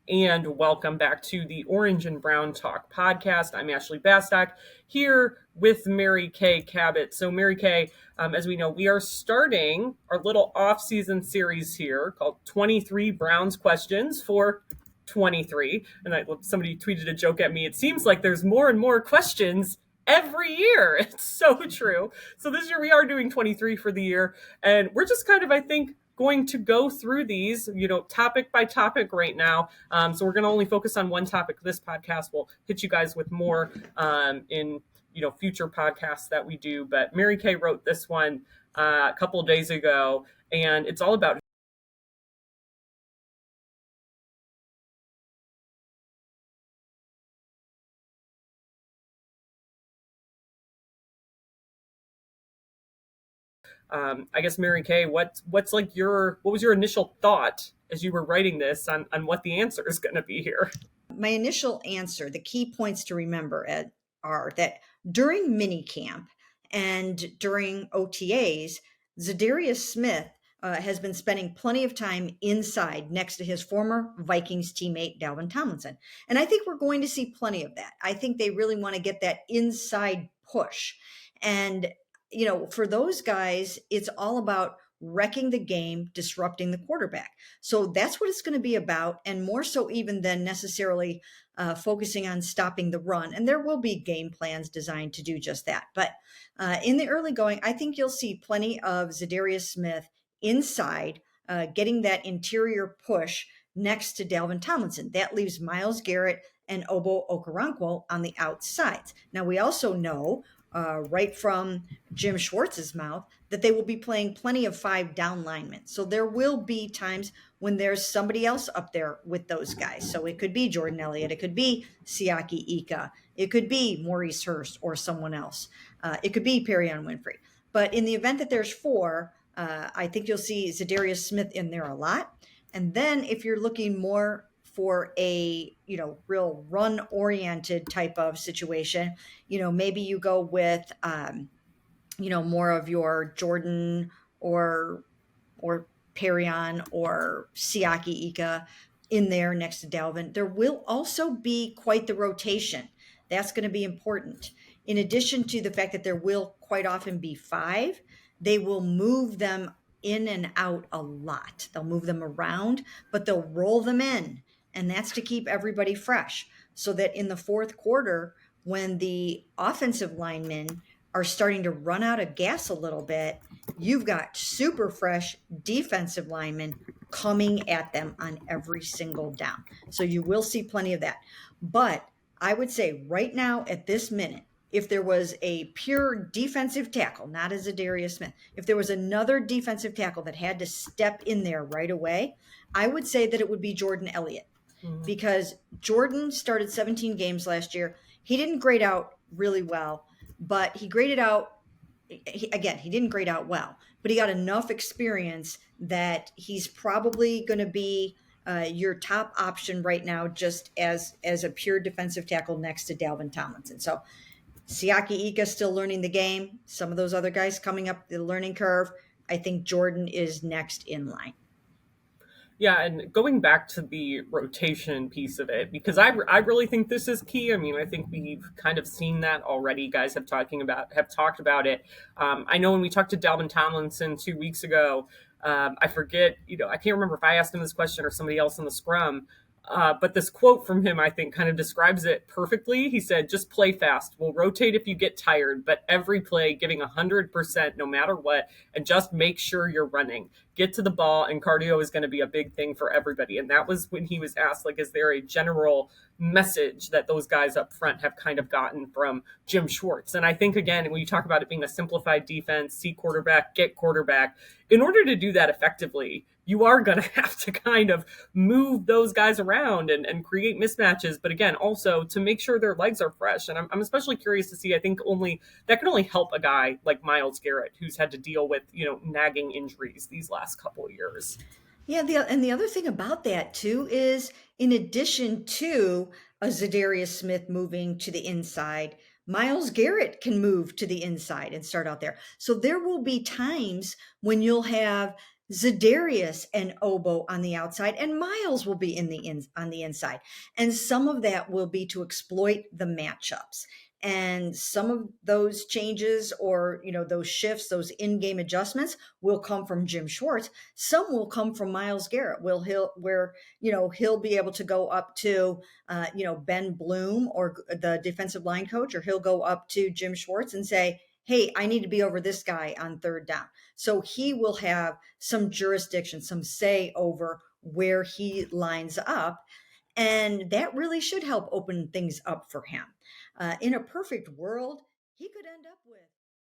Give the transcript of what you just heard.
and welcome back to the Orange and Brown Talk podcast. I'm Ashley Bastock here with Mary Kay Cabot. So Mary Kay, as we know, we are starting our little off-season series here called 23 Browns Questions for 23. And somebody tweeted a joke at me. It seems like there's more and more questions every year. It's so true. So this year we are doing 23 for the year. And we're just kind of, I think, going to go through these, topic by topic right now. So we're going to only focus on one topic this podcast. We'll hit you guys with more in future podcasts that we do. But Mary Kay wrote this one a couple of days ago, and it's all about I guess, Mary Kay, what was your initial thought as you were writing this on what the answer is going to be here? My initial answer, the key points to remember, Ed, are that during minicamp and during OTAs, Zadarius Smith has been spending plenty of time inside next to his former Vikings teammate, Dalvin Tomlinson. And I think we're going to see plenty of that. I think they really want to get that inside push. And for those guys, it's all about wrecking the game, disrupting the quarterback. So that's what it's going to be about, and more so even than necessarily focusing on stopping the run. And there will be game plans designed to do just that. But in the early going, I think you'll see plenty of Zadarius Smith inside, getting that interior push next to Dalvin Tomlinson. That leaves Myles Garrett and Obo Okoronkwo on the outsides. Now, we also know right from Jim Schwartz's mouth that they will be playing plenty of 5 down linemen. So there will be times when there's somebody else up there with those guys. So it could be Jordan Elliott, it could be Siaki Ika, it could be Maurice Hurst or someone else. It could be Perion Winfrey. But in the event that there's 4, I think you'll see Zadarius Smith in there a lot. And then if you're looking more for a real run oriented type of situation, maybe you go with more of your Jordan or Perion or Siaki Ika in there next to Dalvin. There will also be quite the rotation. That's going to be important. In addition to the fact that there will quite often be 5, they will move them in and out a lot. They'll move them around, but they'll roll them in. And that's to keep everybody fresh, so that in the fourth quarter, when the offensive linemen are starting to run out of gas a little bit, you've got super fresh defensive linemen coming at them on every single down. So you will see plenty of that. But I would say right now at this minute, if there was a pure defensive tackle, not a Zadarius Smith, if there was another defensive tackle that had to step in there right away, I would say that it would be Jordan Elliott. Because Jordan started 17 games last year. He didn't grade out really well, but he graded out, he didn't grade out well, but he got enough experience that he's probably going to be your top option right now, just as a pure defensive tackle next to Dalvin Tomlinson. So Siaki Ika still learning the game. Some of those other guys coming up the learning curve. I think Jordan is next in line. Yeah, and going back to the rotation piece of it, because I really think this is key. I mean, I think we've kind of seen that already. Guys have talked about it. I know when we talked to Dalvin Tomlinson 2 weeks ago, I forget, I can't remember if I asked him this question or somebody else in the scrum. But this quote from him, I think, kind of describes it perfectly. He said, just play fast. We'll rotate if you get tired, but every play giving 100% no matter what, and just make sure you're running. Get to the ball, and cardio is going to be a big thing for everybody. And that was when he was asked, is there a general message that those guys up front have kind of gotten from Jim Schwartz? And I think, again, when you talk about it being a simplified defense, see quarterback, get quarterback, in order to do that effectively, you are going to have to kind of move those guys around and create mismatches. But again, also to make sure their legs are fresh. And I'm especially curious to see, I think that can only help a guy like Myles Garrett, who's had to deal with, nagging injuries these last couple of years. Yeah, and the other thing about that too is, in addition to a Zadarius Smith moving to the inside, Myles Garrett can move to the inside and start out there. So there will be times when you'll have Zedarius and Obo on the outside, and Miles will be on the inside. And some of that will be to exploit the matchups. And some of those changes, or those shifts, those in-game adjustments, will come from Jim Schwartz. Some will come from Miles Garrett. He'll be able to go up to Ben Bloom, or the defensive line coach, or he'll go up to Jim Schwartz and say, "Hey, I need to be over this guy on third down." So he will have some jurisdiction, some say over where he lines up. And that really should help open things up for him. In a perfect world, he could end up with